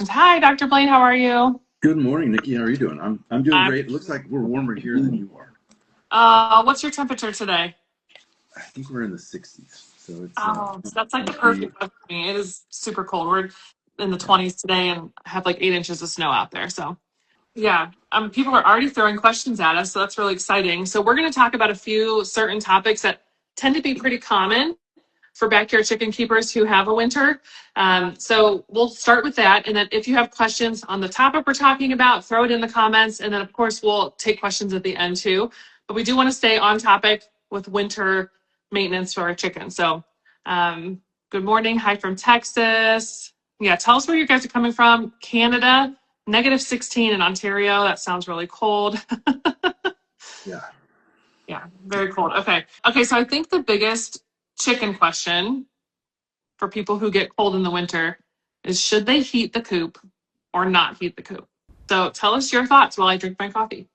Hi, Dr. Blayne. How are you? Good morning, Nikki. How are you doing? I'm doing I'm, great. It looks like we're warmer here than you are. what's your temperature today? I think we're in the 60s, so it's Oh, so that's like the must be. perfect weather for me. It is super cold. We're in the 20s today and have like 8 inches of snow out there. So yeah, people are already throwing questions at us, so that's really exciting. So we're going to talk about a few certain topics that tend to be pretty common for backyard chicken keepers who have a winter. So we'll start with that. And then if you have questions on the topic we're talking about, throw it in the comments. And then, of course, we'll take questions at the end too. But we do want to stay on topic with winter maintenance for our chicken. So good morning. Hi from Texas. Yeah, tell us where you guys are coming from. Canada, -16 in Ontario. That sounds really cold. Yeah. Yeah, very cold. Okay. Okay, so I think the biggest chicken question for people who get cold in the winter is should they heat the coop or not heat the coop? So tell us your thoughts while I drink my coffee.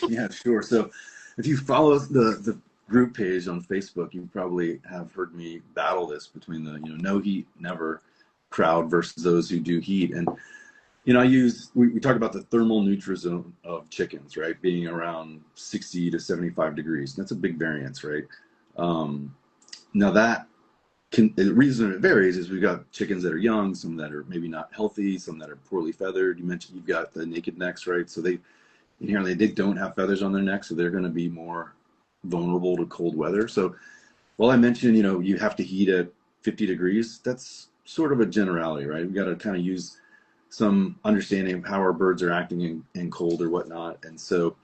Yeah, sure. So if you follow the group page on Facebook, you probably have heard me battle this between the no heat never crowd versus those who do heat. And we talk about the thermal nutrisome of chickens, right? Being around 60 to 75 degrees. That's a big variance, right? Now that the reason it varies is we've got chickens that are young, some that are maybe not healthy, some that are poorly feathered. You mentioned you've got the naked necks, right? So they inherently they don't have feathers on their neck, so they're going to be more vulnerable to cold weather. So while I mentioned, you have to heat at 50 degrees, that's sort of a generality, right? We got to kind of use some understanding of how our birds are acting in cold or whatnot. And so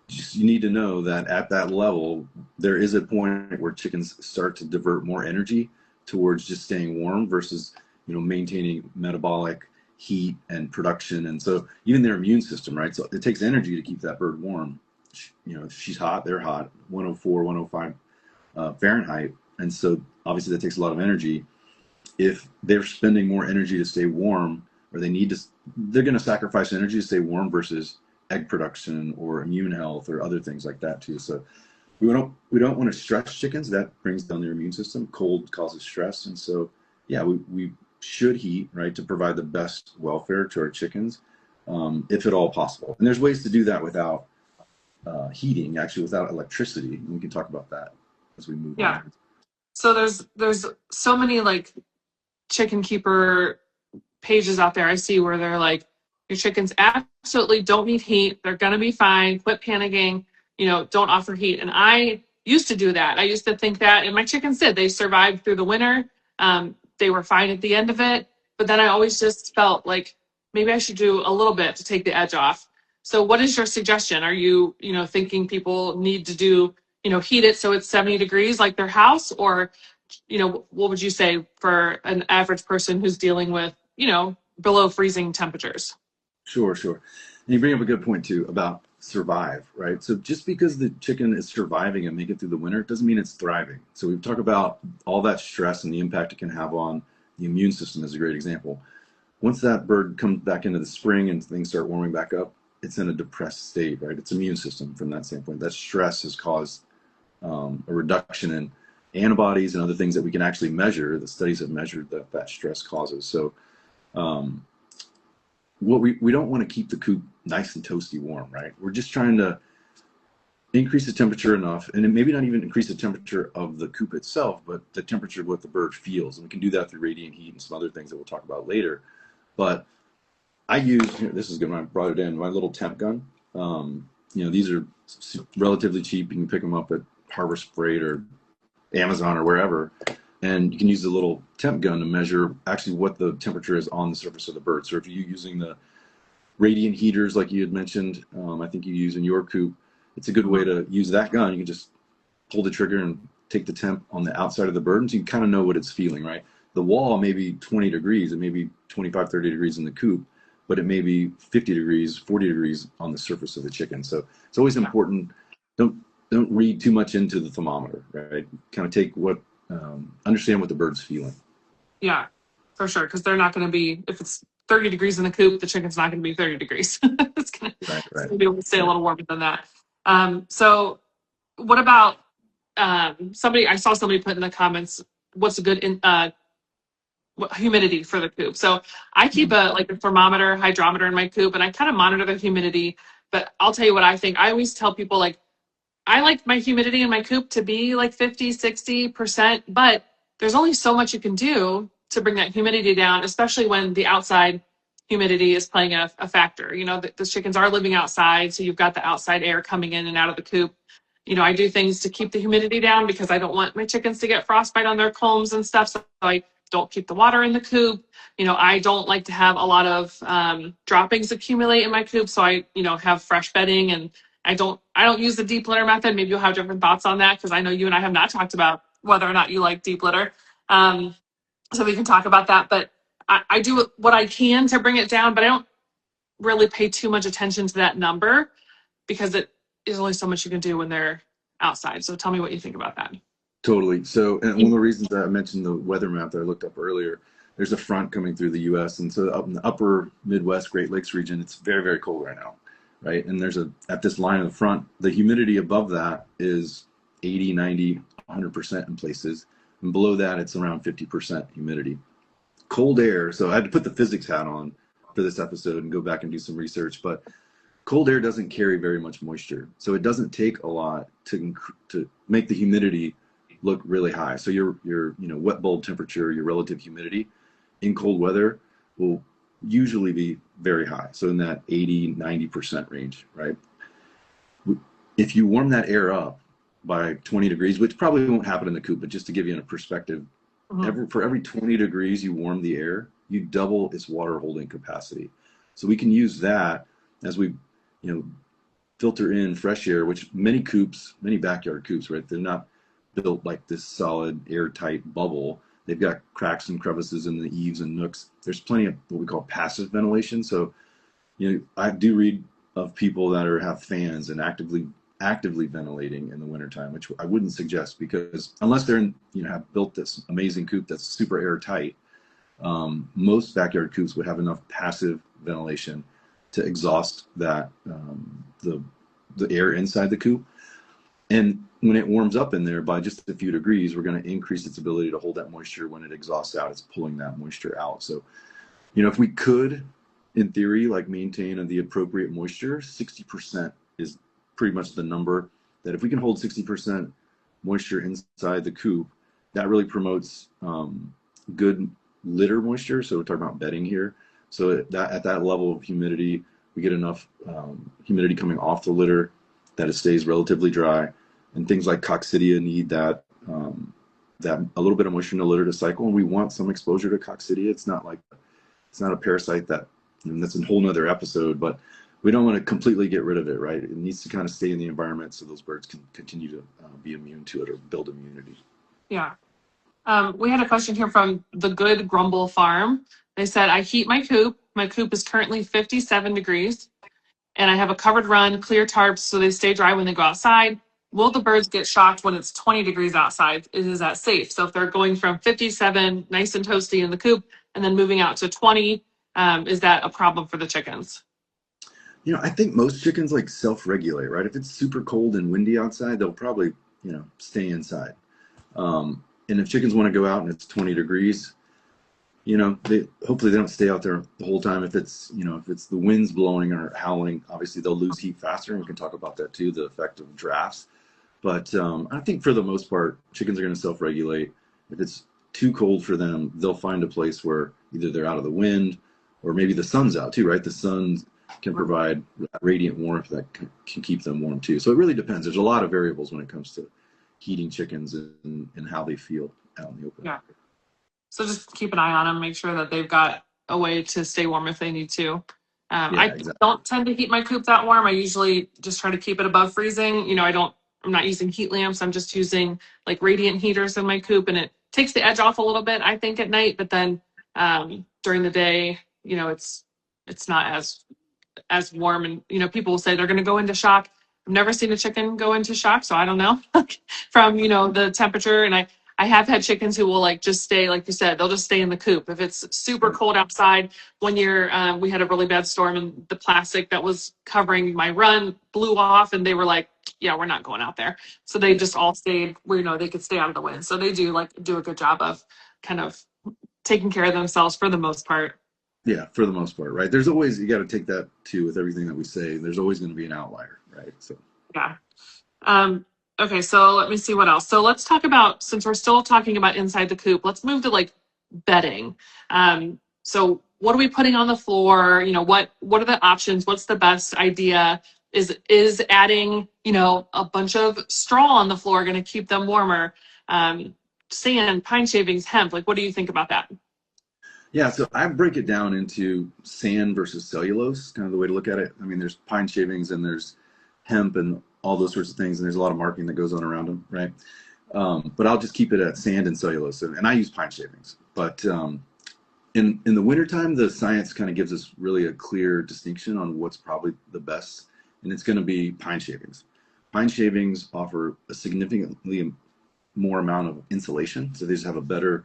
you need to know that at that level, there is a point where chickens start to divert more energy towards just staying warm versus, maintaining metabolic heat and production. And so even their immune system, right? So it takes energy to keep that bird warm. If she's hot, they're hot, 104, 105 Fahrenheit. And so obviously that takes a lot of energy. If they're spending more energy to stay warm, or they're going to sacrifice energy to stay warm versus egg production or immune health or other things like that too. So we don't want to stress chickens. That brings down their immune system. Cold causes stress, and so yeah, we should heat, right, to provide the best welfare to our chickens, if at all possible. And there's ways to do that without heating, actually without electricity. And we can talk about that as we move Yeah. on. So there's so many like chicken keeper pages out there I see where they're like, your chickens absolutely don't need heat. They're gonna be fine. Quit panicking. Don't offer heat. And I used to do that. I used to think that, and my chickens did. They survived through the winter. They were fine at the end of it. But then I always just felt like maybe I should do a little bit to take the edge off. So what is your suggestion? Are you, thinking people need to do, heat it so it's 70 degrees like their house? Or, what would you say for an average person who's dealing with, below freezing temperatures? Sure, sure. And you bring up a good point too about survive, right? So just because the chicken is surviving and making it through the winter doesn't mean it's thriving. So we've talked about all that stress and the impact it can have on the immune system is a great example. Once that bird comes back into the spring and things start warming back up, it's in a depressed state, right? It's immune system from that standpoint. That stress has caused a reduction in antibodies and other things that we can actually measure. The studies have measured that stress causes. So um, what we don't want to keep the coop nice and toasty warm, right? We're just trying to increase the temperature enough, and maybe not even increase the temperature of the coop itself, but the temperature of what the bird feels. And we can do that through radiant heat and some other things that we'll talk about later. But I use, this is good when I brought it in, my little temp gun. These are relatively cheap. You can pick them up at Harvest Freight or Amazon or wherever. And you can use the little temp gun to measure actually what the temperature is on the surface of the bird. So if you're using the radiant heaters like you had mentioned, I think you use in your coop, it's a good way to use that gun. You can just pull the trigger and take the temp on the outside of the bird, and so you kind of know what it's feeling, right? The wall may be 20 degrees, it may be 25, 30 degrees in the coop, but it may be 50 degrees, 40 degrees on the surface of the chicken. So it's always important. Don't read too much into the thermometer, right? Kind of take understand what the bird's feeling. Yeah, for sure. Because they're not going to be, if it's 30 degrees in the coop, the chicken's not going to be 30 degrees. it's going Right, right. to be able to stay a little warmer than that. So what about I saw somebody put in the comments, what's a good humidity for the coop. So I keep a thermometer, hydrometer in my coop, and I kind of monitor the humidity. But I'll tell you what I think. I always tell people, like, I like my humidity in my coop to be like 50, 60%, but there's only so much you can do to bring that humidity down, especially when the outside humidity is playing a factor. You know, the chickens are living outside, so you've got the outside air coming in and out of the coop. You know, I do things to keep the humidity down because I don't want my chickens to get frostbite on their combs and stuff. So I don't keep the water in the coop. You know, I don't like to have a lot of droppings accumulate in my coop. So I, have fresh bedding, and I don't use the deep litter method. Maybe you'll have different thoughts on that because I know you and I have not talked about whether or not you like deep litter. So we can talk about that. But I do what I can to bring it down, but I don't really pay too much attention to that number because it is only so much you can do when they're outside. So tell me what you think about that. Totally. So, and one of the reasons that I mentioned the weather map that I looked up earlier, there's a front coming through the U.S. And so up in the upper Midwest, Great Lakes region, it's very, very cold right now, right? And there's at this line in the front, the humidity above that is 80, 90, 100% in places. And below that, it's around 50% humidity. Cold air, so I had to put the physics hat on for this episode and go back and do some research, but cold air doesn't carry very much moisture. So it doesn't take a lot to make the humidity look really high. So your wet bulb temperature, your relative humidity in cold weather will usually be very high. So in that 80, 90% range, right? If you warm that air up by 20 degrees, which probably won't happen in the coop, but just to give you a perspective, for every 20 degrees you warm the air, you double its water holding capacity. So we can use that as we, filter in fresh air, which many backyard coops, right? They're not built like this solid airtight bubble. They've got cracks and crevices in the eaves and nooks. There's plenty of what we call passive ventilation. So, I do read of people that have fans and actively ventilating in the wintertime, which I wouldn't suggest, because unless they're have built this amazing coop that's super airtight, most backyard coops would have enough passive ventilation to exhaust that the air inside the coop. And when it warms up in there by just a few degrees, we're going to increase its ability to hold that moisture. When it exhausts out, it's pulling that moisture out. So, if we could, in theory, maintain the appropriate moisture, 60% is pretty much the number. That if we can hold 60% moisture inside the coop, that really promotes good litter moisture. So we're talking about bedding here. So at that level of humidity, we get enough humidity coming off the litter that it stays relatively dry. And things like coccidia need that a little bit of moisture in the litter to cycle. And we want some exposure to coccidia. It's not a parasite that, and that's a whole nother episode, but we don't want to completely get rid of it, right? It needs to kind of stay in the environment so those birds can continue to be immune to it or build immunity. Yeah. We had a question here from the Good Grumble Farm. They said, I heat my coop. My coop is currently 57 degrees, and I have a covered run, clear tarps, so they stay dry when they go outside. Will the birds get shocked when it's 20 degrees outside? Is that safe? So if they're going from 57, nice and toasty in the coop, and then moving out to 20, is that a problem for the chickens? I think most chickens self-regulate, right? If it's super cold and windy outside, they'll probably, stay inside. And if chickens want to go out and it's 20 degrees, hopefully they don't stay out there the whole time. If it's the winds blowing or howling, obviously they'll lose heat faster. And we can talk about that too, the effect of drafts. But I think for the most part, chickens are going to self-regulate. If it's too cold for them, they'll find a place where either they're out of the wind or maybe the sun's out too, right? The sun can provide radiant warmth that can keep them warm too. So it really depends. There's a lot of variables when it comes to heating chickens and how they feel out in the open. Yeah. So just keep an eye on them, make sure that they've got a way to stay warm if they need to. Exactly. Don't tend to heat my coop that warm. I usually just try to keep it above freezing. I'm not using heat lamps. I'm just using radiant heaters in my coop, and it takes the edge off a little bit, I think, at night. But then during the day, it's not as warm. And people will say they're going to go into shock. I've never seen a chicken go into shock, so I don't know from the temperature. And I have had chickens who will just stay, like you said, they'll just stay in the coop. If it's super cold outside, one year we had a really bad storm and the plastic that was covering my run blew off, and they were like, yeah, we're not going out there. So they just all stayed where, they could stay out of the wind. So they do do a good job of kind of taking care of themselves for the most part. Yeah, for the most part, right? There's always, you got to take that too with everything that we say. There's always going to be an outlier, right? So Yeah. Um, okay, so let me see what else. So let's talk about, since we're still talking about inside the coop, let's move to like bedding. So what are we putting on the floor? You know, what are the options? What's the best idea? Is adding, you know, a bunch of straw on the floor going to keep them warmer? Sand, pine shavings, hemp. Like, what do you think about that? yeah, so I break it down into sand versus cellulose, kind of the way to look at it. I mean, there's pine shavings and there's hemp and all those sorts of things, and there's a lot of marketing that goes on around them, right? But I'll just keep it at sand and cellulose, and I use pine shavings. But in the wintertime, the science kind of gives us really a clear distinction on what's probably the best, and it's going to be pine shavings. Pine shavings offer a significantly more amount of insulation, so they just have a better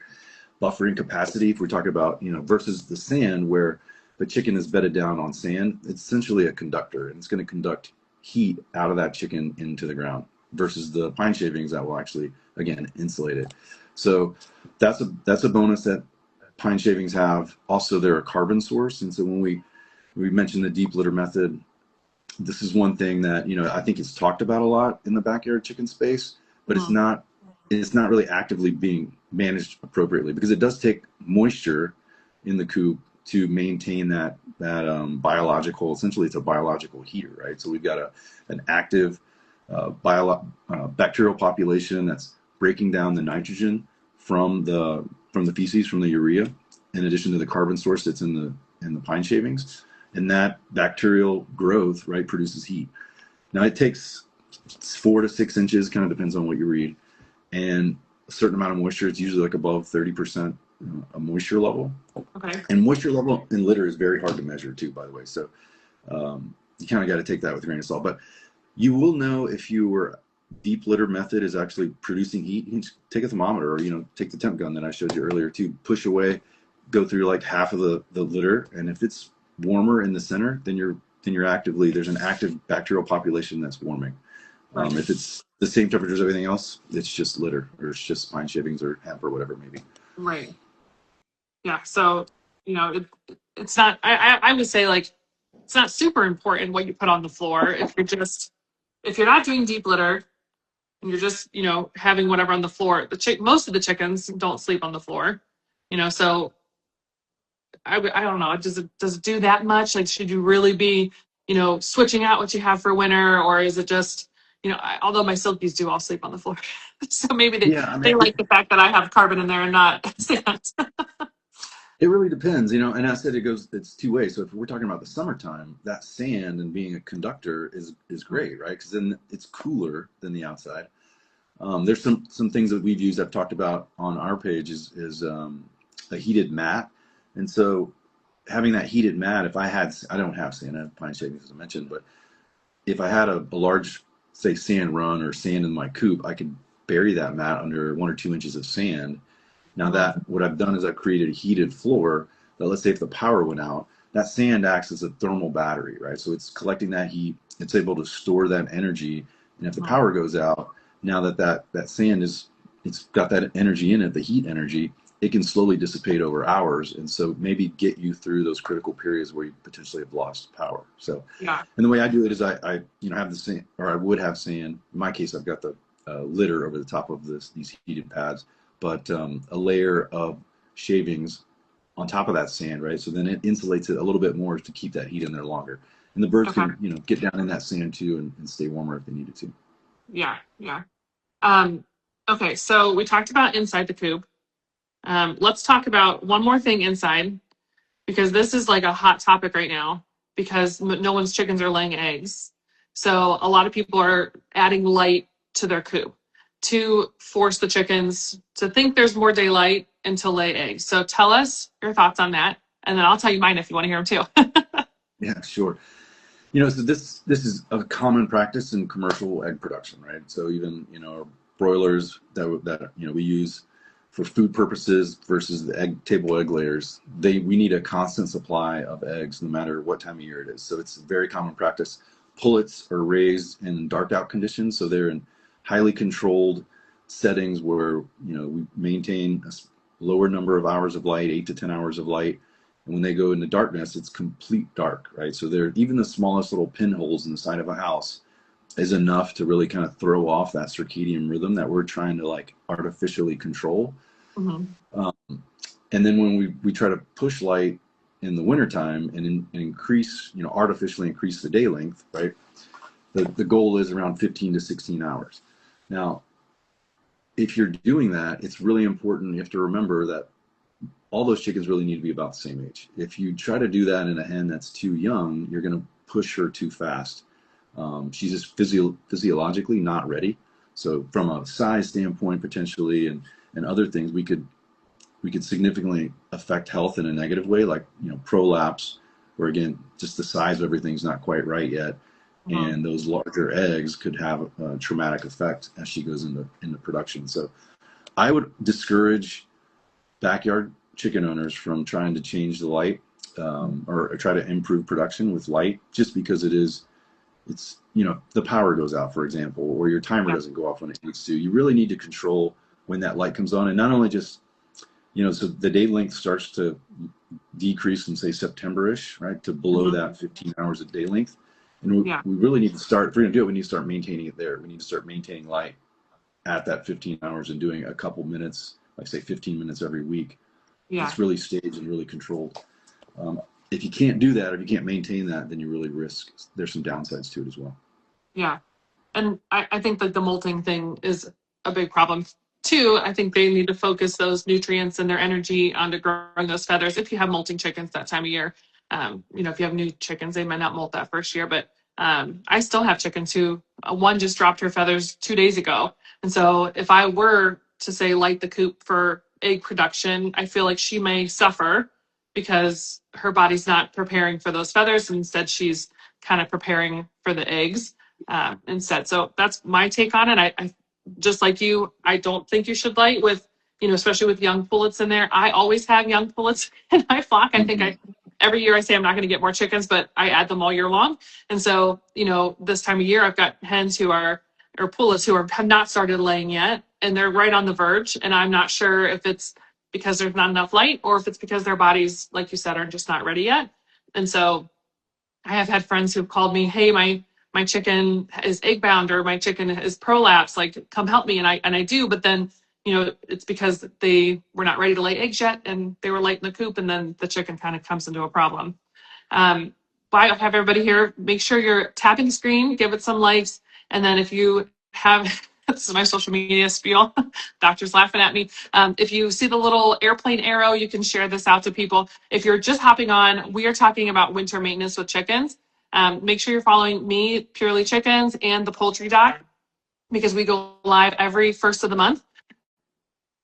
buffering capacity. If we're talking about, you know, versus the sand where the chicken is bedded down on sand, it's essentially a conductor, and it's going to conduct heat out of that chicken into the ground versus the pine shavings that will actually, again, insulate it. So that's a bonus that pine shavings have. Also, they're a carbon source, and so when we mentioned the deep litter method, this is one thing that, you know, I think it's talked about a lot in the backyard chicken space, but it's not really actively being managed appropriately, because it does take moisture in the coop to maintain that biological, essentially it's a biological heater, right? So we've got an active bacterial population that's breaking down the nitrogen from the feces, from the urea, in addition to the carbon source that's in the pine shavings, and that bacterial growth, right, produces heat. Now it takes 4 to 6 inches, kind of depends on what you read, and a certain amount of moisture. It's usually like above 30% a moisture level. Okay. And moisture level in litter is very hard to measure too, by the way. So you kind of got to take that with a grain of salt. But you will know if your deep litter method is actually producing heat. You can take a thermometer, or, you know, take the temp gun that I showed you earlier too, push away, go through like half of the litter, and if it's warmer in the center, then there's an active bacterial population that's warming. Right. If it's the same temperature as everything else, it's just litter, or it's just pine shavings or hemp or whatever it may be. Right. Yeah. So, you know, it's not, I would say like, it's not super important what you put on the floor. If you're not doing deep litter and you're just, you know, having whatever on the floor, most of the chickens don't sleep on the floor, you know, so I don't know. Does it do that much? Like, should you really be, you know, switching out what you have for winter, or is it just, you know, although my silkies do all sleep on the floor, so maybe Yeah, I they mean, like the fact that I have carbon in there and not sand. it really depends, you know, and I said it's two ways. So if we're talking about the summertime, that sand and being a conductor is great, right? Because then it's cooler than the outside. There's some things that we've used, I've talked about on our page, is a heated mat. And so having that heated mat, I don't have sand, I have pine shavings as I mentioned, but if I had a large, say, sand run or sand in my coop, I could bury that mat under 1 or 2 inches of sand. Now that what I've done is I've created a heated floor that, let's say if the power went out, that sand acts as a thermal battery, right? So it's collecting that heat, it's able to store that energy, and if the power goes out, now that sand it's got that energy in it, the heat energy, it can slowly dissipate over hours, and so maybe get you through those critical periods where you potentially have lost power. So, Yeah. and the way I do it is I have the sand, or I would have sand. In my case, I've got the litter over the top of these heated pads, but a layer of shavings on top of that sand, right? So then it insulates it a little bit more to keep that heat in there longer, and the birds Okay. can, you know, get down in that sand too and stay warmer if they needed to. Yeah. Yeah. Um, okay. So we talked about inside the coop. Let's talk about one more thing inside, because this is like a hot topic right now, because no one's chickens are laying eggs. So a lot of people are adding light to their coop to force the chickens to think there's more daylight and to lay eggs. So tell us your thoughts on that, and then I'll tell you mine if you want to hear them too. Yeah, sure. You know, so this is a common practice in commercial egg production, right? So even, you know, broilers that you know we use for food purposes versus the table egg layers, we need a constant supply of eggs no matter what time of year it is. So it's a very common practice. Pullets are raised in dark out conditions, so they're in highly controlled settings where, you know, we maintain lower number of hours of light, 8 to 10 hours of light. And when they go into darkness, it's complete dark, right? So they're even the smallest little pinholes in the side of a house is enough to really kind of throw off that circadian rhythm that we're trying to like artificially control. And then when we try to push light in the wintertime and increase, artificially increase the day length, right? The goal is around 15 to 16 hours. Now, if you're doing that, it's really important. You have to remember that all those chickens really need to be about the same age. If you try to do that in a hen that's too young, you're going to push her too fast. She's just physiologically not ready. So from a size standpoint, potentially, and other things, we could significantly affect health in a negative way, like prolapse, where again, just the size of everything's not quite right yet. And those larger eggs could have a traumatic effect as she goes into production. So I would discourage backyard chicken owners from trying to change the light or try to improve production with light, just because it's the power goes out, for example, or your timer doesn't go off when it needs to. You really need to control when that light comes on, and not only just so the day length starts to decrease in, say, September-ish, right, to below that 15 hours of day length. And we really need to start, if we're going to do it, we need to start maintaining it there. We need to start maintaining light at that 15 hours and doing a couple minutes, like say 15 minutes every week. It's really staged and really controlled. If you can't do that, or if you can't maintain that, then you really risk, there's some downsides to it as well. Yeah. And I think that the molting thing is a big problem too. I think they need to focus those nutrients and their energy onto growing those feathers. If you have molting chickens that time of year, if you have new chickens, they might not molt that first year, but I still have chickens who one just dropped her feathers 2 days ago. And so if I were to say light the coop for egg production, I feel like she may suffer because her body's not preparing for those feathers. And instead, she's kind of preparing for the eggs instead. So that's my take on it. I just like you, I don't think you should light with, especially with young pullets in there. I always have young pullets in my flock. I think every year I say I'm not going to get more chickens, but I add them all year long. And so, this time of year, I've got hens or pullets who have not started laying yet, and they're right on the verge. And I'm not sure if it's because there's not enough light or if it's because their bodies, like you said, are just not ready yet. And so I have had friends who've called me, hey, my chicken is egg bound, or my chicken is prolapse, like come help me. And I do, but then, it's because they were not ready to lay eggs yet and they were late in the coop, and then the chicken kind of comes into a problem. But I have everybody here, make sure you're tapping the screen, give it some likes. And then if you have, this is my social media spiel, doctor's laughing at me. If you see the little airplane arrow, you can share this out to people. If you're just hopping on, we are talking about winter maintenance with chickens. Make sure you're following me, Purely Chickens, and the Poultry Doc, because we go live every first of the month.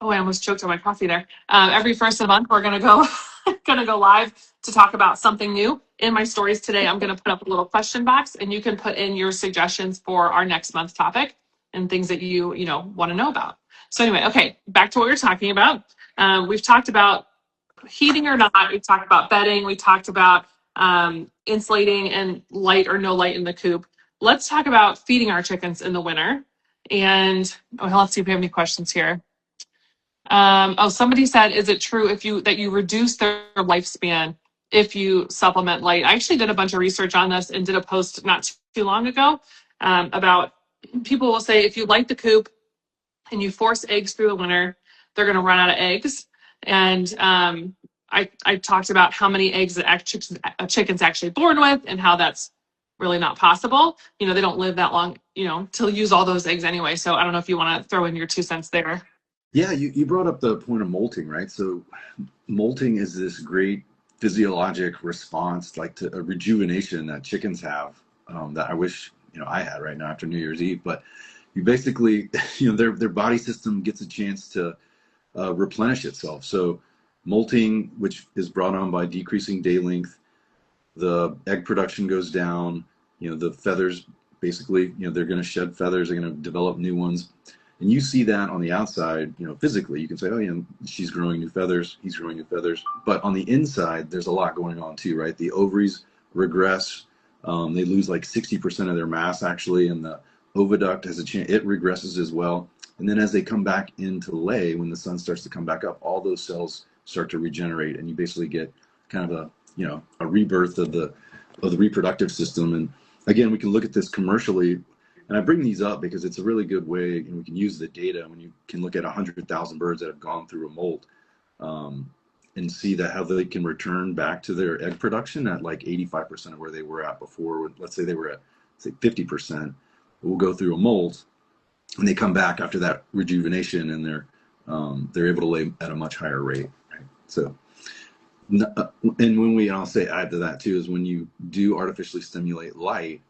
Oh, I almost choked on my coffee there. Every first of the month, we're gonna go live to talk about something new. In my stories today, I'm gonna put up a little question box, and you can put in your suggestions for our next month's topic and things that you want to know about. So anyway, okay, back to what we were talking about. We've talked about heating or not. We've talked about bedding. We talked about insulating and light or no light in the coop. Let's talk about feeding our chickens in the winter. And let's see if we have any questions here. Somebody said, is it true that you reduce their lifespan if you supplement light? I actually did a bunch of research on this and did a post not too long ago about people will say if you light the coop and you force eggs through the winter, they're going to run out of eggs. And I talked about how many eggs that a chicken's actually born with and how that's really not possible. They don't live that long, to use all those eggs anyway. So I don't know if you want to throw in your 2 cents there. Yeah, you brought up the point of molting, right? So molting is this great physiologic response, like to a rejuvenation that chickens have that I wish, I had right now after New Year's Eve. But you basically, their body system gets a chance to replenish itself. So molting, which is brought on by decreasing day length, the egg production goes down, the feathers, basically, they're going to shed feathers, they're going to develop new ones. And you see that on the outside, physically, you can say, oh, she's growing new feathers, he's growing new feathers. But on the inside, there's a lot going on too, right? The ovaries regress. They lose like 60% of their mass actually, and the oviduct has a chance, it regresses as well. And then as they come back into lay, when the sun starts to come back up, all those cells start to regenerate, and you basically get kind of a, you know, a rebirth of the reproductive system. And again, we can look at this commercially, and I bring these up because it's a really good way, and we can use the data when you can look at 100,000 birds that have gone through a molt, and see that how they can return back to their egg production at like 85% of where they were at before. Let's say they were at, say, 50%. We'll go through a molt, and they come back after that rejuvenation, and they're able to lay at a much higher rate. Right? So, and when we, and I'll say add to that too, is when you do artificially stimulate light,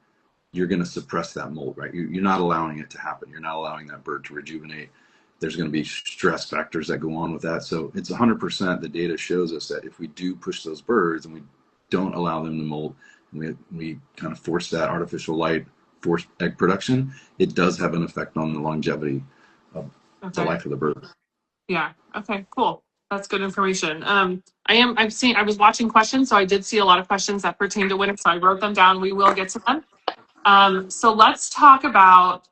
you're going to suppress that molt, right? You're not allowing it to happen. You're not allowing that bird to rejuvenate. There's going to be stress factors that go on with that. So it's 100%. The data shows us that if we do push those birds and we don't allow them to molt, and we kind of force that artificial light, force egg production, it does have an effect on the longevity of the life of the bird. Yeah. Okay, cool. That's good information. I was watching questions, so I did see a lot of questions that pertain to winter, so I wrote them down. We will get to them. So let's talk about,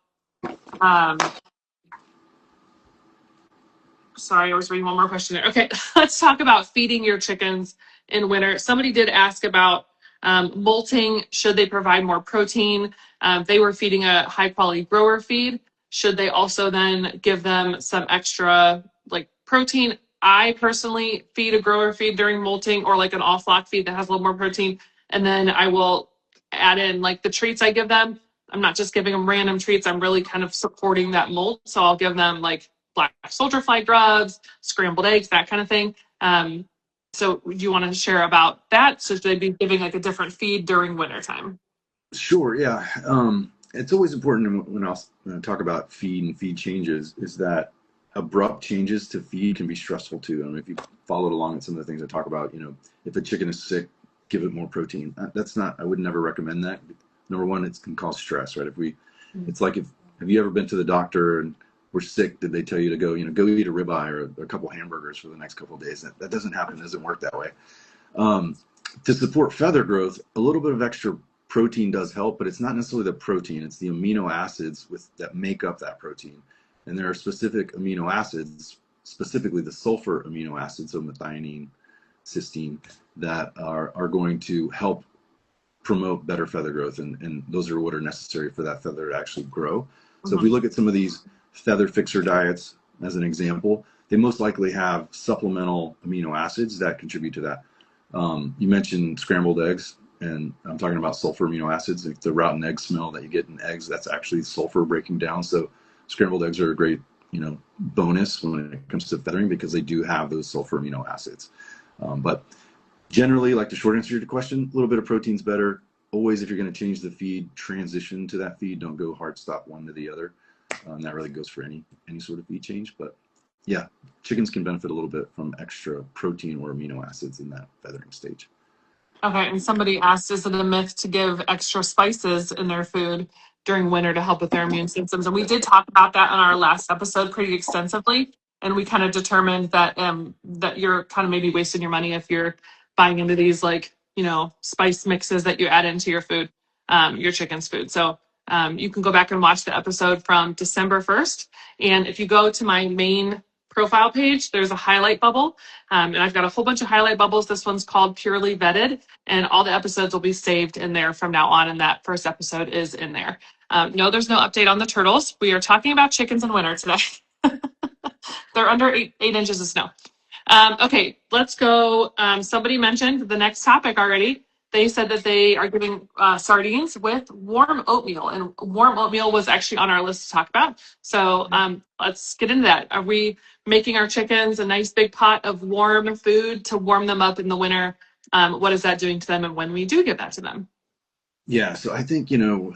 sorry, I was reading one more question there. Okay, let's talk about feeding your chickens in winter. Somebody did ask about molting. Should they provide more protein? They were feeding a high quality grower feed. Should they also then give them some extra like protein? I personally feed a grower feed during molting, or like an all flock feed that has a little more protein. And then I will add in like the treats I give them. I'm not just giving them random treats. I'm really kind of supporting that molt. So I'll give them like black soldier fly grubs, scrambled eggs, that kind of thing. So do you want to share about that? So should they be giving like a different feed during wintertime? Sure, yeah. It's always important when I talk about feed and feed changes, is that abrupt changes to feed can be stressful too. I mean, if you followed along with some of the things I talk about, you know, if a chicken is sick, give it more protein. That's not, I would never recommend that. Number one, it can cause stress, right? It's like, have you ever been to the doctor and we're sick? Did they tell you to go, you know, go eat a ribeye or a couple hamburgers for the next couple of days? That doesn't happen. It doesn't work that way. To support feather growth, a little bit of extra protein does help, but it's not necessarily the protein. It's the amino acids that make up that protein. And there are specific amino acids, specifically the sulfur amino acids, so methionine, cysteine, that are going to help promote better feather growth. And those are what are necessary for that feather to actually grow. So if we look at some of these feather fixer diets as an example, they most likely have supplemental amino acids that contribute to that. You mentioned scrambled eggs, and I'm talking about sulfur amino acids, like the rotten egg smell that you get in eggs. That's actually sulfur breaking down. So scrambled eggs are a great, you know, bonus when it comes to feathering, because they do have those sulfur amino acids. But generally, like the short answer to your question, a little bit of protein's better. Always, if you're going to change the feed, transition to that feed. Don't go hard stop one to the other. That really goes for any sort of feed change. But yeah, chickens can benefit a little bit from extra protein or amino acids in that feathering stage. Okay, and somebody asked, is it a myth to give extra spices in their food during winter to help with their immune systems? And we did talk about that on our last episode pretty extensively. And we kind of determined that that you're kind of maybe wasting your money if you're buying into these, like, you know, spice mixes that you add into your food, your chicken's food. So you can go back and watch the episode from December 1st. And if you go to my main profile page, there's a highlight bubble. And I've got a whole bunch of highlight bubbles. This one's called Purely Vetted, and all the episodes will be saved in there from now on. And that first episode is in there. No, there's no update on the turtles. We are talking about chickens in winter today. They're under 8 inches of snow. Okay, let's go. Somebody mentioned the next topic already. They said that they are giving sardines with warm oatmeal, and warm oatmeal was actually on our list to talk about. So let's get into that. Are we making our chickens a nice big pot of warm food to warm them up in the winter? What is that doing to them, and when we do give that to them? Yeah, so I think, you know,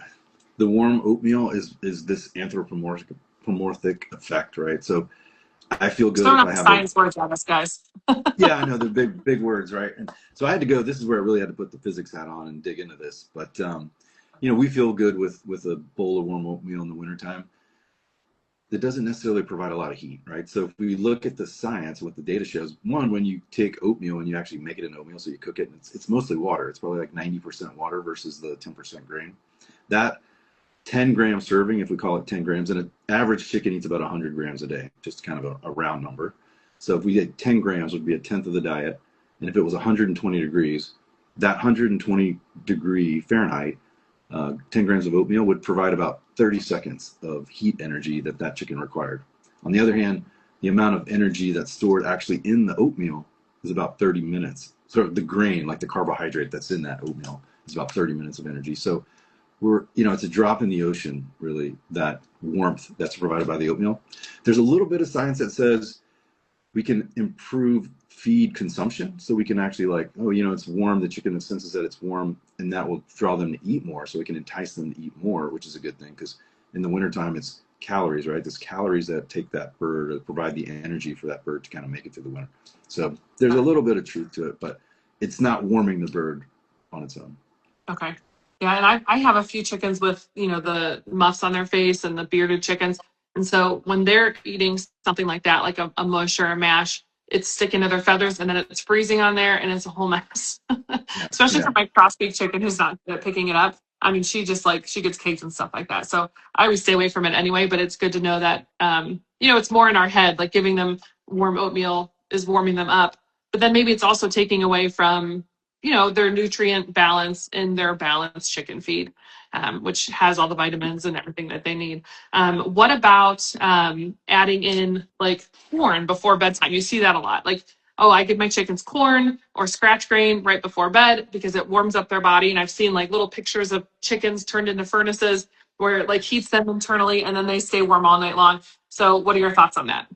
the warm oatmeal is this anthropomorphic effect, right? So I feel good if I have science words on us, guys. Yeah, I know, the big words, right? And so I had to go. This is where I really had to put the physics hat on and dig into this. But you know, we feel good with a bowl of warm oatmeal in the wintertime. That doesn't necessarily provide a lot of heat, right? So if we look at the science, what the data shows, one, when you take oatmeal and you actually make it into oatmeal, so you cook it, and it's mostly water. It's probably like 90% water versus the 10% grain. That 10-gram serving, if we call it 10 grams, and an average chicken eats about 100 grams a day, just kind of a round number. So if we get 10 grams, would be a tenth of the diet. And if it was 120 degrees, that 120 degree Fahrenheit, 10 grams of oatmeal would provide about 30 seconds of heat energy that chicken required. On the other hand, the amount of energy that's stored actually in the oatmeal is about 30 minutes. Sort of the grain, like the carbohydrate that's in that oatmeal, is about 30 minutes of energy. So it's a drop in the ocean, really, that warmth that's provided by the oatmeal. There's a little bit of science that says we can improve feed consumption. So we can actually it's warm, the chicken senses that it's warm, and that will draw them to eat more. So we can entice them to eat more, which is a good thing, because in the wintertime, it's calories, right? There's calories that take that bird or provide the energy for that bird to kind of make it through the winter. So there's a little bit of truth to it, but it's not warming the bird on its own. Okay. Yeah, and I have a few chickens with, the muffs on their face and the bearded chickens. And so when they're eating something like that, like a mush or a mash, it's sticking to their feathers and then it's freezing on there and it's a whole mess. Especially for my crossbreed chicken who's not good at picking it up. I mean, she just she gets caked and stuff like that. So I always stay away from it anyway, but it's good to know that, it's more in our head, like giving them warm oatmeal is warming them up. But then maybe it's also taking away from their nutrient balance in their balanced chicken feed, which has all the vitamins and everything that they need. What about adding in corn before bedtime? You see that a lot. I give my chickens corn or scratch grain right before bed because it warms up their body. And I've seen little pictures of chickens turned into furnaces where it heats them internally and then they stay warm all night long. So what are your thoughts on that?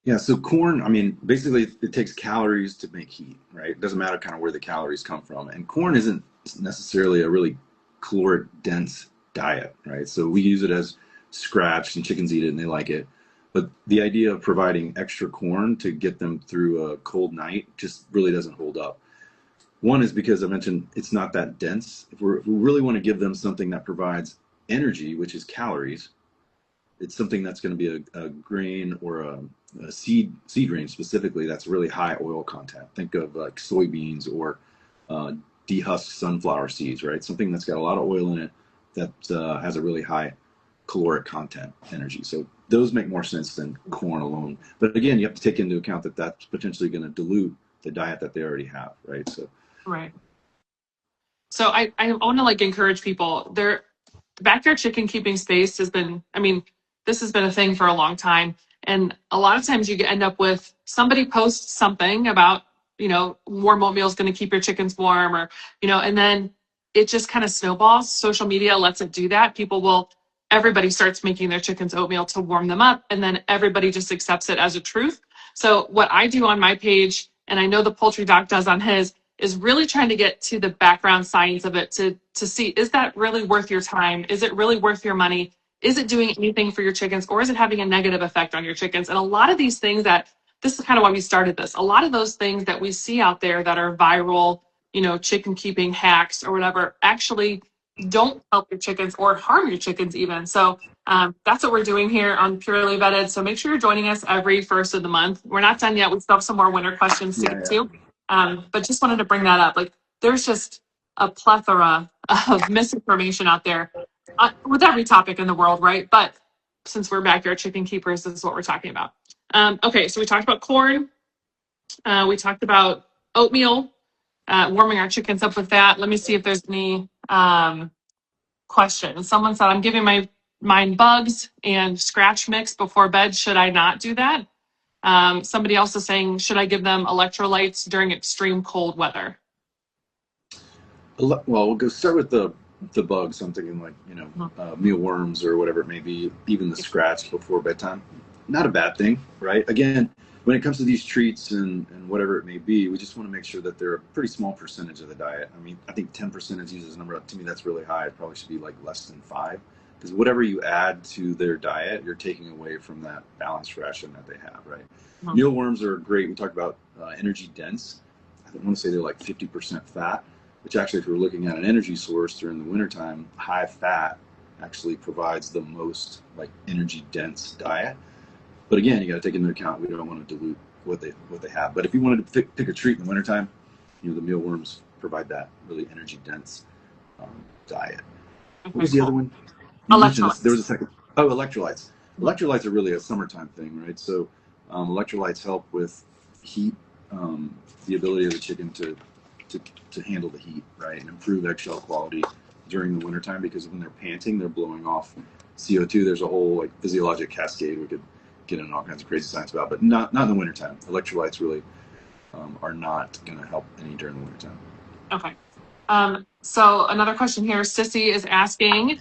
Yeah, so corn, I mean, basically it takes calories to make heat, right? It doesn't matter kind of where the calories come from. And corn isn't necessarily a really caloric dense diet, right? So we use it as scratch and chickens eat it and they like it. But the idea of providing extra corn to get them through a cold night just really doesn't hold up. One is because I mentioned it's not that dense. If we really want to give them something that provides energy, which is calories, it's something that's going to be a grain or a seed grain specifically that's really high oil content. Think of soybeans or dehusked sunflower seeds, right? Something that's got a lot of oil in it that has a really high caloric content energy. So those make more sense than corn alone. But again, you have to take into account that that's potentially going to dilute the diet that they already have, right? So right. So I want to encourage people. The backyard chicken keeping space has been, this has been a thing for a long time. And a lot of times you end up with somebody posts something about, warm oatmeal is going to keep your chickens warm or, and then it just kind of snowballs. Social media lets it do that. Everybody starts making their chickens oatmeal to warm them up. And then everybody just accepts it as a truth. So what I do on my page, and I know the Poultry Doc does on his, is really trying to get to the background science of it to see, is that really worth your time? Is it really worth your money? Is it doing anything for your chickens, or is it having a negative effect on your chickens? And a lot of these things this is kind of why we started this. A lot of those things that we see out there that are viral, chicken keeping hacks or whatever, actually don't help your chickens or harm your chickens even. So that's what we're doing here on Purely Vetted. So make sure you're joining us every first of the month. We're not done yet. We still have some more winter questions to get to. But just wanted to bring that up. There's just a plethora of misinformation out there with every topic in the world, right? But since we're backyard chicken keepers, this is what we're talking about. Okay, so we talked about corn. We talked about oatmeal, warming our chickens up with that. Let me see if there's any questions. Someone said, I'm giving mine bugs and scratch mix before bed. Should I not do that? Somebody else is saying, should I give them electrolytes during extreme cold weather? Well, we'll go start with the bugs. I'm thinking mealworms or whatever it may be, even the scratch before bedtime. Not a bad thing, right? Again, when it comes to these treats and whatever it may be, we just want to make sure that they're a pretty small percentage of the diet. I think 10% is used as a number. To me, that's really high. It probably should be less than 5. Because whatever you add to their diet, you're taking away from that balanced ration that they have, right? Mm-hmm. Mealworms are great. We talked about energy dense. I want to say they're 50% fat, which actually, if we're looking at an energy source during the wintertime, high fat actually provides the most energy dense diet. But again, you got to take into account we don't want to dilute what they have. But if you wanted to pick a treat in the wintertime, the mealworms provide that really energy dense diet. What was the other one? You mentioned this. There Electrolytes. was a second. Oh, electrolytes. Mhm. Electrolytes are really a summertime thing, right? So electrolytes help with heat, the ability of the chicken to to handle the heat, right, and improve eggshell quality during the wintertime, because when they're panting, they're blowing off CO2. There's a whole like physiologic cascade we could get into all kinds of crazy science about, but not in the wintertime. Electrolytes really are not going to help any during the wintertime. Okay. So another question here, Sissy is asking,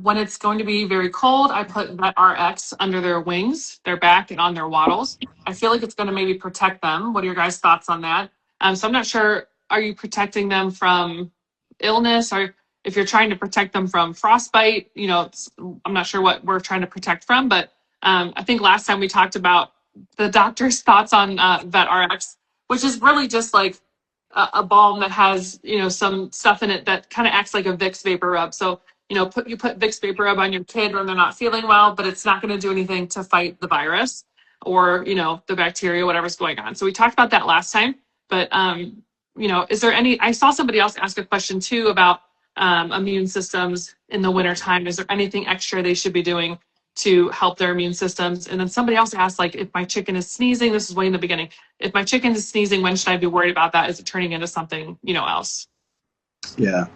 when it's going to be very cold, I put VetRX under their wings, their back, and on their wattles. I feel like it's going to maybe protect them. What are your guys' thoughts on that? So I'm not sure, are you protecting them from illness, or if you're trying to protect them from frostbite, I'm not sure what we're trying to protect from, but I think last time we talked about the doctor's thoughts on VetRX, which is really just like a balm that has some stuff in it that kind of acts like a Vicks vapor rub. So you put Vicks vapor rub on your kid when they're not feeling well, but it's not going to do anything to fight the virus or the bacteria, whatever's going on. So we talked about that last time. But is there any? I saw somebody else ask a question too about immune systems in the wintertime. Is there anything extra they should be doing to help their immune systems? And then somebody else asked, like, if my chicken is sneezing, this is way in the beginning, if my chicken is sneezing, when should I be worried about that? Is it turning into something, else? Yeah.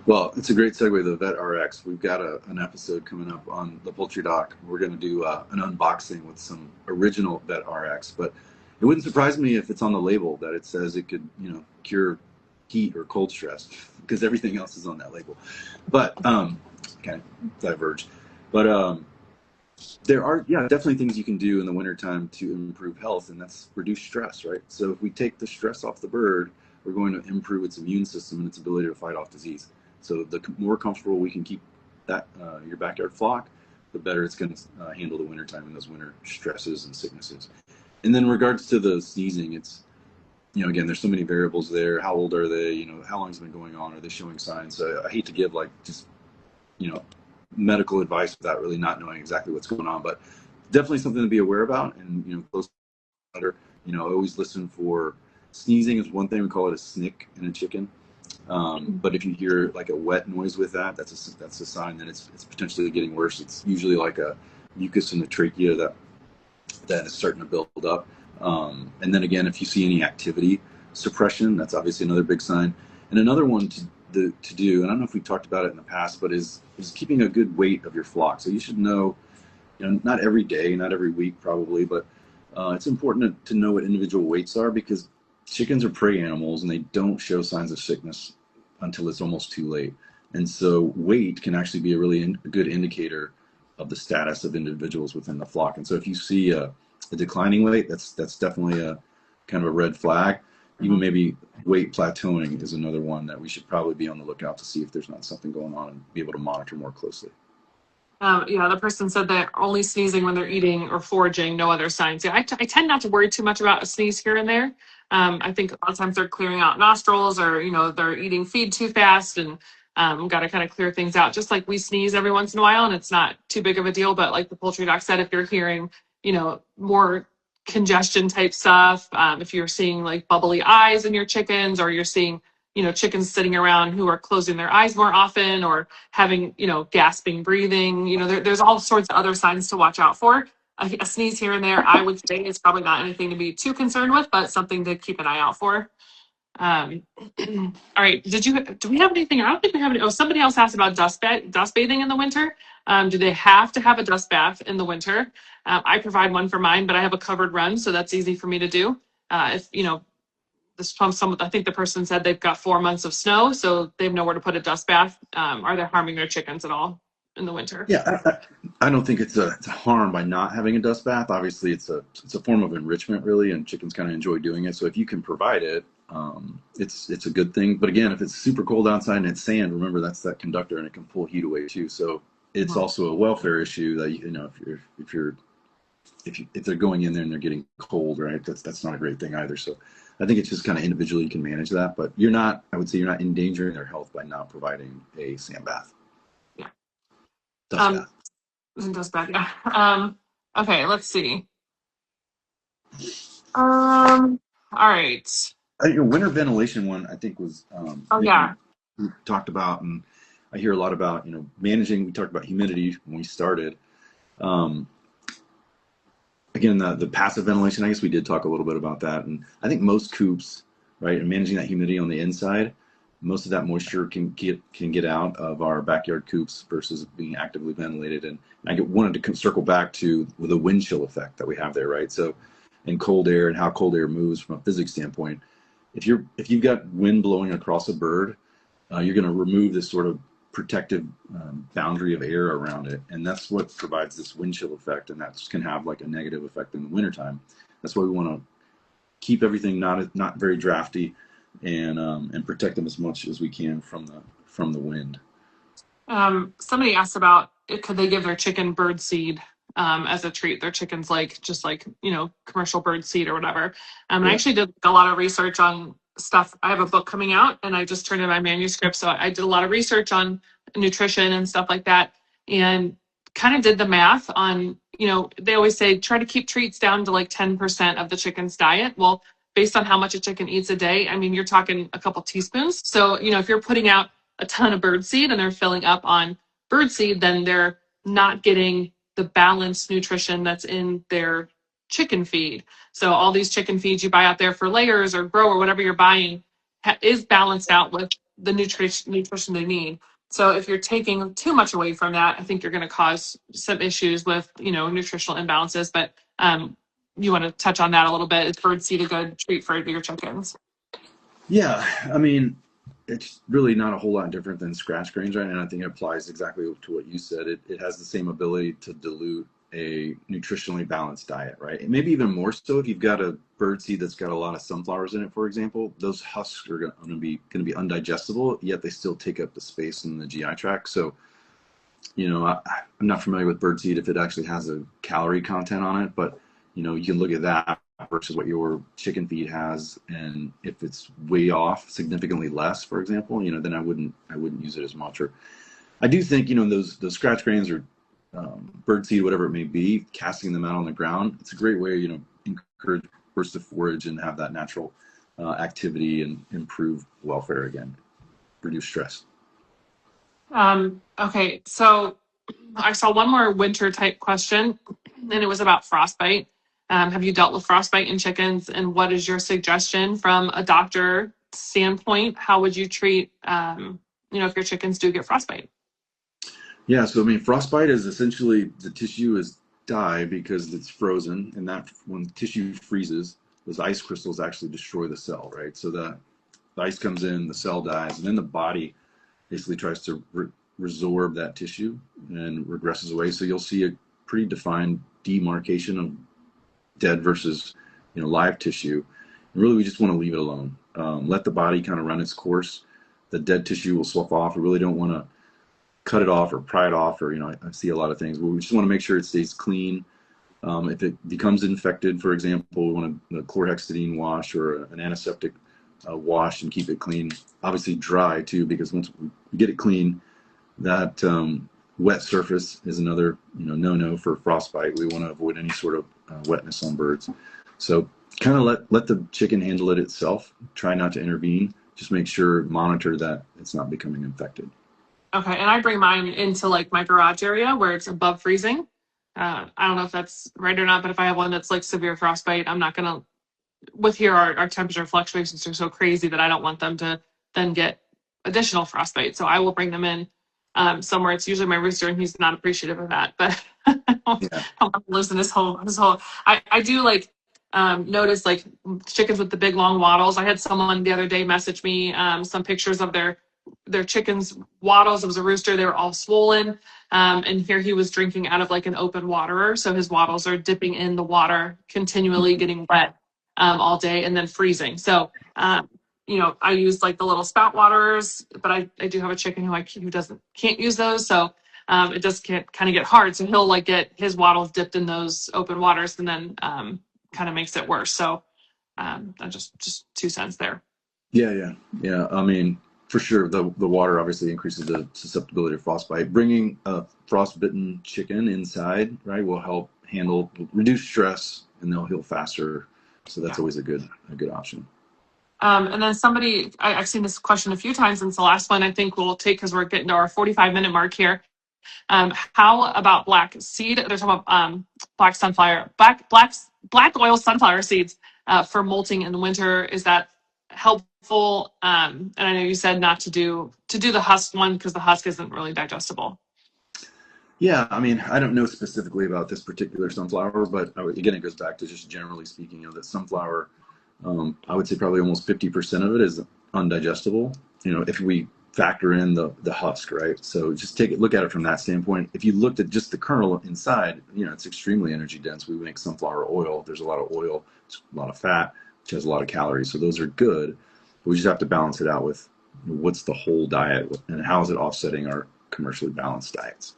Well, it's a great segue to the VetRX. We've got an episode coming up on the Poultry Doc. We're going to do an unboxing with some original VetRX, but it wouldn't surprise me if it's on the label that it says it could, cure heat or cold stress, because everything else is on that label. But kind of diverged. But there are, definitely things you can do in the wintertime to improve health, and that's reduce stress, right? So if we take the stress off the bird, we're going to improve its immune system and its ability to fight off disease. So the more comfortable we can keep that your backyard flock, the better it's going to handle the wintertime and those winter stresses and sicknesses. And then in regards to the sneezing, it's, again, there's so many variables there. How old are they? How long has it been going on? Are they showing signs? So I hate to give like just, medical advice without really not knowing exactly what's going on, but definitely something to be aware about. And close to always listen for sneezing is one thing. We call it a snick in a chicken. But if you hear like a wet noise with that, that's a sign that it's potentially getting worse. It's usually like a mucus in the trachea that is starting to build up. And then again, if you see any activity suppression, that's obviously another big sign. And another one to do, and I don't know if we talked about it in the past, but is keeping a good weight of your flock. So you should know, not every day, not every week probably, but it's important to know what individual weights are, because chickens are prey animals and they don't show signs of sickness until it's almost too late. And so weight can actually be a really good indicator of the status of individuals within the flock. And so if you see a declining weight, that's definitely a kind of a red flag. Even maybe weight plateauing is another one that we should probably be on the lookout to see if there's not something going on and be able to monitor more closely. The person said they're only sneezing when they're eating or foraging, no other signs. Yeah, I tend not to worry too much about a sneeze here and there. I think a lot of times they're clearing out nostrils, or they're eating feed too fast, and got to kind of clear things out. Just like we sneeze every once in a while, and it's not too big of a deal. But like the poultry doc said, if you're hearing more congestion type stuff, if you're seeing like bubbly eyes in your chickens, or you're seeing chickens sitting around who are closing their eyes more often, or having gasping breathing, there's all sorts of other signs to watch out for. A sneeze here and there, I would say, is probably not anything to be too concerned with, but something to keep an eye out for. All right, do we have anything? I don't think we have any. Oh, somebody else asked about dust bathing in the winter. Do they have to have a dust bath in the winter? I provide one for mine, but I have a covered run, so that's easy for me to do. If this from I think the person said they've got 4 months of snow, so they have nowhere to put a dust bath. Are they harming their chickens at all in the winter? Yeah, I don't think it's a harm by not having a dust bath. Obviously, it's a form of enrichment, really, and chickens kind of enjoy doing it. So if you can provide it, it's a good thing. But again, if it's super cold outside and it's sand, remember that's that conductor and it can pull heat away too. So it's also a welfare issue that if they're going in there and they're getting cold, right? That's not a great thing either. So I think it's just kind of individually you can manage that, but I would say you're not endangering their health by not providing a sand bath. Yeah. Dust bath. Dust bath, yeah. Okay, let's see. All right. Your winter ventilation one, I think, was Oh, yeah. we talked about, and I hear a lot about, managing. We talked about humidity when we started. Um, Again, the passive ventilation, I guess we did talk a little bit about that. And I think most coops, right, and managing that humidity on the inside, most of that moisture can get out of our backyard coops versus being actively ventilated. And I wanted to circle back to the wind chill effect that we have there, right? So, in cold air and how cold air moves from a physics standpoint, if you've got wind blowing across a bird, you're going to remove this sort of protective boundary of air around it, and that's what provides this wind chill effect, and that can have like a negative effect in the wintertime. That's why we want to keep everything not very drafty, and protect them as much as we can from the wind. Somebody asked about could they give their chicken bird seed as a treat. Their chickens just like commercial bird seed or whatever. And I actually did a lot of research on stuff. I have a book coming out, and I just turned in my manuscript, so I did a lot of research on nutrition and stuff like that, and kind of did the math on they always say try to keep treats down to like 10% of the chicken's diet. Well, based on how much a chicken eats a day, I mean, you're talking a couple teaspoons. So if you're putting out a ton of bird seed and they're filling up on bird seed, then they're not getting the balanced nutrition that's in their chicken feed. So all these chicken feeds you buy out there for layers or grow or whatever you're buying is balanced out with the nutrition they need. So if you're taking too much away from that, I think you're going to cause some issues with nutritional imbalances. But you want to touch on that a little bit? Is bird seed a good treat for your chickens? Yeah, I mean, it's really not a whole lot different than scratch grains, right? And I think it applies exactly to what you said. It has the same ability to dilute a nutritionally balanced diet, right? And maybe even more so if you've got a bird seed that's got a lot of sunflowers in it, for example. Those husks are going to be undigestible, yet they still take up the space in the GI tract. So, I'm not familiar with bird seed if it actually has a calorie content on it, but you can look at that versus what your chicken feed has, and if it's way off, significantly less, for example, then I wouldn't use it as much. Or I do think those scratch grains or bird seed, whatever it may be, casting them out on the ground, it's a great way encourage birds to forage and have that natural activity and improve welfare again, reduce stress. Okay, so I saw one more winter type question, and it was about frostbite. Have you dealt with frostbite in chickens, and what is your suggestion from a doctor standpoint? How would you treat, if your chickens do get frostbite? Yeah, so I mean, frostbite is essentially the tissue is die because it's frozen, and that when the tissue freezes, those ice crystals actually destroy the cell, right? So the ice comes in, the cell dies, and then the body basically tries to resorb that tissue and regresses away. So you'll see a pretty defined demarcation of dead versus live tissue. And really, we just want to leave it alone. Let the body kind of run its course. The dead tissue will slough off. We really don't want to cut it off or pry it off, or I see a lot of things. But we just want to make sure it stays clean. If it becomes infected, for example, we want a chlorhexidine wash or an antiseptic wash and keep it clean. Obviously dry too, because once we get it clean, that wet surface is another no-no for frostbite. We want to avoid any sort of wetness on birds. So kind of let the chicken handle it itself. Try not to intervene. Just monitor that it's not becoming infected. Okay, and I bring mine into like my garage area where it's above freezing. I don't know if that's right or not, but if I have one that's like severe frostbite, I'm not gonna. With here, our temperature fluctuations are so crazy that I don't want them to then get additional frostbite. So I will bring them in somewhere. It's usually my rooster, and he's not appreciative of that. But I don't lives in his whole. I do like notice like chickens with the big long wattles. I had someone the other day message me some pictures of their chickens' wattles. It was a rooster. They were all swollen. And here he was drinking out of like an open waterer. So his wattles are dipping in the water, continually getting wet all day and then freezing. So, I use like the little spout waterers, but I do have a chicken who can't use those. So it does kind of get hard. So he'll like get his wattles dipped in those open waters, and then kind of makes it worse. So just 2 cents there. Yeah. I mean, for sure, the water obviously increases the susceptibility to frostbite. Bringing a frostbitten chicken inside, right, will help reduce stress, and they'll heal faster. So that's always a good option. And then somebody, I've seen this question a few times since the last one. I think we'll take because we're getting to our 45-minute mark here. How about black seed? They're talking about black oil sunflower seeds for molting in the winter. Is that helpful? And I know you said not to do the husk one because the husk isn't really digestible. Yeah, I mean, I don't know specifically about this particular sunflower, but again, it goes back to just generally speaking, that sunflower, I would say probably almost 50% of it is undigestible, if we factor in the husk, right? So just look at it from that standpoint. If you looked at just the kernel inside, it's extremely energy dense. We make sunflower oil. There's a lot of oil, a lot of fat, which has a lot of calories. So those are good. But we just have to balance it out with what's the whole diet and how is it offsetting our commercially balanced diets.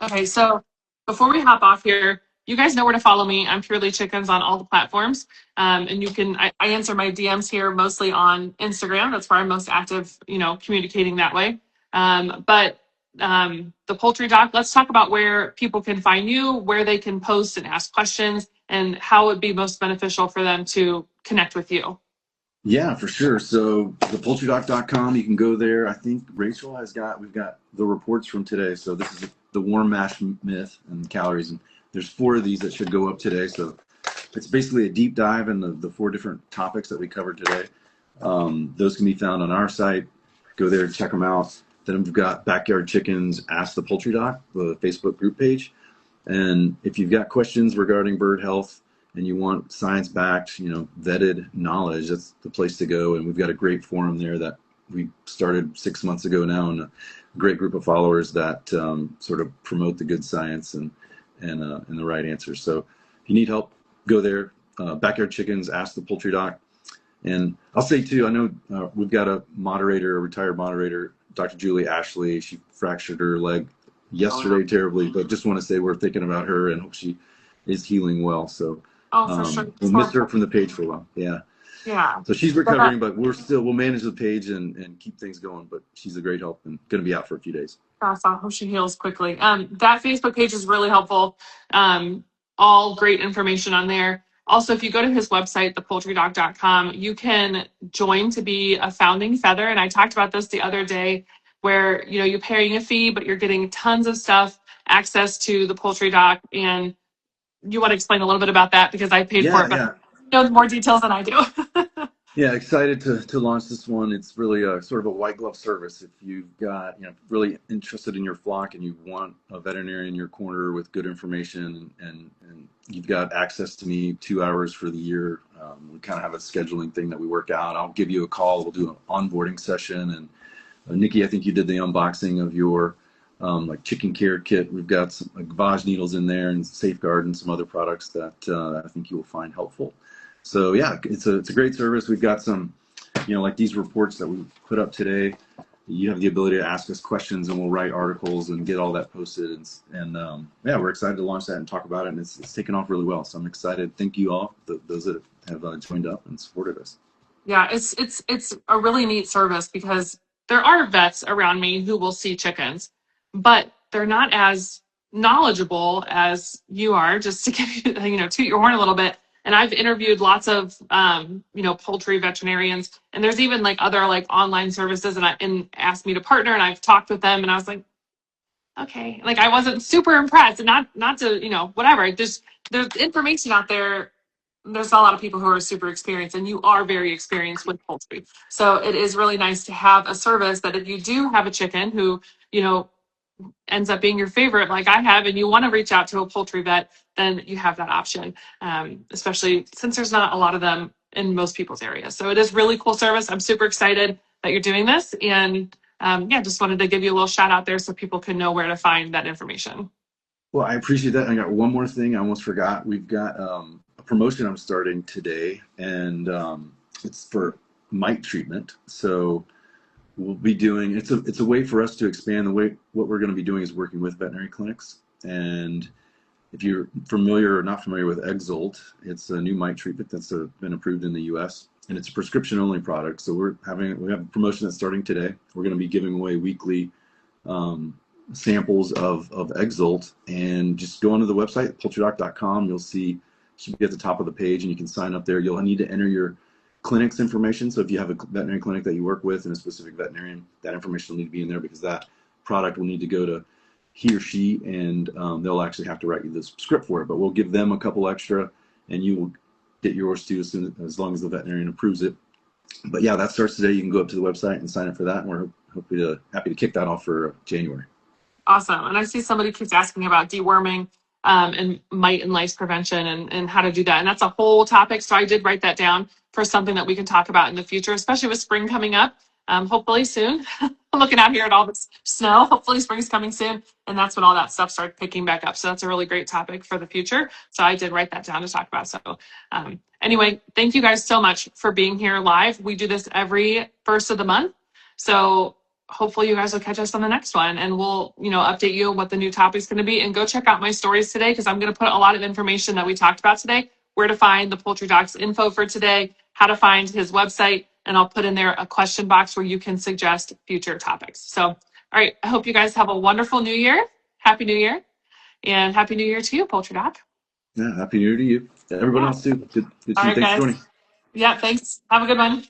Okay, so before we hop off here, you guys know where to follow me. I'm Purely Chickens on all the platforms. And you can, I answer my DMs here mostly on Instagram. That's where I'm most active, communicating that way. But the Poultry Doc, let's talk about where people can find you, where they can post and ask questions, and how it would be most beneficial for them to connect with you. Yeah, for sure. So thepoultrydoc.com, you can go there. I think Rachel we've got the reports from today. So this is the warm mash myth and calories. And there's 4 of these that should go up today. So it's basically a deep dive in the 4 different topics that we covered today. Those can be found on our site. Go there and check them out. Then we've got Backyard Chickens Ask the Poultry Doc, the Facebook group page. And if you've got questions regarding bird health, and you want science-backed, vetted knowledge, that's the place to go. And we've got a great forum there that we started 6 months ago now, and a great group of followers that sort of promote the good science and the right answers. So if you need help, go there. Backyard Chickens, Ask the Poultry Doc. And I'll say too, I know we've got a retired moderator, Dr. Julie Ashley. She fractured her leg yesterday terribly, but just want to say we're thinking about her and hope she is healing well. So. For sure. We'll miss her from the page for a while. Yeah. Yeah. So she's recovering, but we'll manage the page and keep things going. But she's a great help and going to be out for a few days. Awesome. I hope she heals quickly. That Facebook page is really helpful. All great information on there. Also, if you go to his website, thepoultrydoc.com, you can join to be a founding feather. And I talked about this the other day where, you're paying a fee, but you're getting tons of stuff, access to the Poultry Doc. And you want to explain a little bit about that because I paid for it, but you know more details than I do. Yeah, excited to launch this one. It's really sort of a white glove service. If you've got, really interested in your flock and you want a veterinarian in your corner with good information and you've got access to me 2 hours for the year, we kind of have a scheduling thing that we work out. I'll give you a call. We'll do an onboarding session. And Nikki, I think you did the unboxing of your chicken care kit. We've got some Vaj needles in there and Safeguard and some other products that I think you will find helpful. So yeah, it's a great service. We've got some, like these reports that we put up today. You have the ability to ask us questions and we'll write articles and get all that posted. And yeah, we're excited to launch that and talk about it. And it's taken off really well. So I'm excited. Thank you all, those that have joined up and supported us. Yeah, it's a really neat service because there are vets around me who will see chickens, but they're not as knowledgeable as you are, just to give you, toot your horn a little bit. And I've interviewed lots of, poultry veterinarians, and there's even other online services and asked me to partner, and I've talked with them and I was like, okay, I wasn't super impressed, and not to, whatever, there's information out there. There's a lot of people who are super experienced, and you are very experienced with poultry. So it is really nice to have a service that if you do have a chicken who, ends up being your favorite, like I have, and you want to reach out to a poultry vet, then you have that option, especially since there's not a lot of them in most people's areas. So it is really cool service. I'm super excited that you're doing this. And just wanted to give you a little shout out there so people can know where to find that information. Well, I appreciate that. I got one more thing I almost forgot. We've got a promotion I'm starting today, and it's for mite treatment. So we'll be doing, it's a way for us to expand the way. What we're going to be doing is working with veterinary clinics. And if you're familiar or not familiar with Exzolt, it's a new mite treatment that's been approved in the US, and it's a prescription only product. So we have a promotion that's starting today. We're going to be giving away weekly samples of Exzolt, and just go onto the website, poultrydoc.com. You'll see, should be at the top of the page, and you can sign up there. You'll need to enter your clinic's information. So if you have a veterinary clinic that you work with and a specific veterinarian, that information will need to be in there because that product will need to go to he or she, and they'll actually have to write you the script for it. But we'll give them a couple extra, and you will get yours too as long as the veterinarian approves it. But yeah, that starts today. You can go up to the website and sign up for that, and we're happy to kick that off for January. Awesome. And I see somebody keeps asking about deworming and mite and lice prevention and how to do that. And that's a whole topic. So I did write that down for something that we can talk about in the future, especially with spring coming up, hopefully soon. I'm looking out here at all this snow. Hopefully spring's coming soon. And that's when all that stuff starts picking back up. So that's a really great topic for the future. So I did write that down to talk about. So anyway, thank you guys so much for being here live. We do this every first of the month. So hopefully you guys will catch us on the next one, and we'll, update you on what the new topic is going to be. And go check out my stories today, because I'm going to put a lot of information that we talked about today, where to find the Poultry Doc's info for today, how to find his website, and I'll put in there a question box where you can suggest future topics. So, all right, I hope you guys have a wonderful new year. Happy New Year, and Happy New Year to you, Poultry Doc. Yeah, Happy New Year to you. Everyone else too. Good to see you. All right, Thanks for guys. joining. Yeah, thanks. Have a good one.